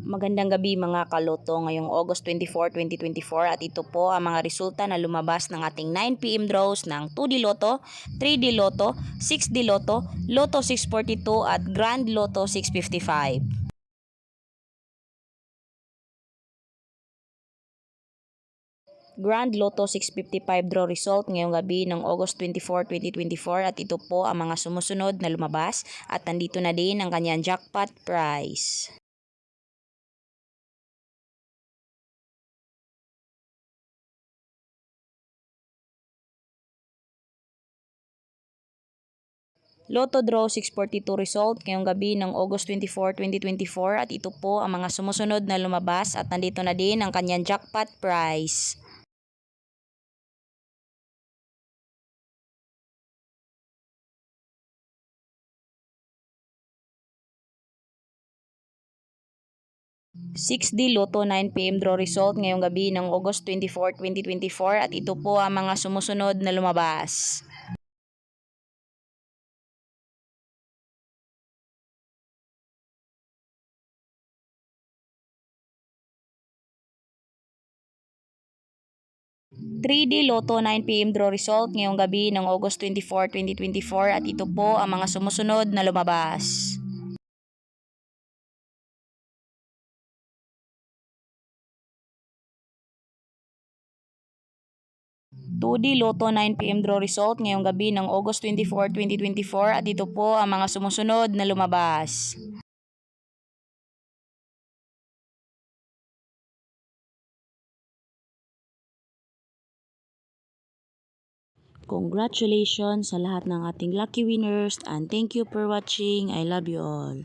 Magandang gabi mga kaloto ngayong August 24, 2024 at ito po ang mga resulta na lumabas ng ating 9 PM draws ng 2D Lotto, 3D Lotto, 6D Lotto, Lotto 642 at Grand Lotto 655. Grand Lotto 655 draw result ngayong gabi ng August 24, 2024 at ito po ang mga sumusunod na lumabas at nandito na din ang kanyang jackpot prize. Lotto Draw 642 result ngayong gabi ng August 24, 2024 at ito po ang mga sumusunod na lumabas at nandito na din ang kanyang jackpot prize. Six d Lotto 9 PM draw result ngayong gabi ng August 24, 2024 at ito po ang mga sumusunod na lumabas. 3D Lotto 9 PM draw result ngayong gabi ng August 24, 2024 at ito po ang mga sumusunod na lumabas. 2D Lotto 9 PM draw result ngayong gabi ng August 24, 2024 at ito po ang mga sumusunod na lumabas. 'Congratulations sa lahat ng ating lucky winners and thank you for watching. I love you all.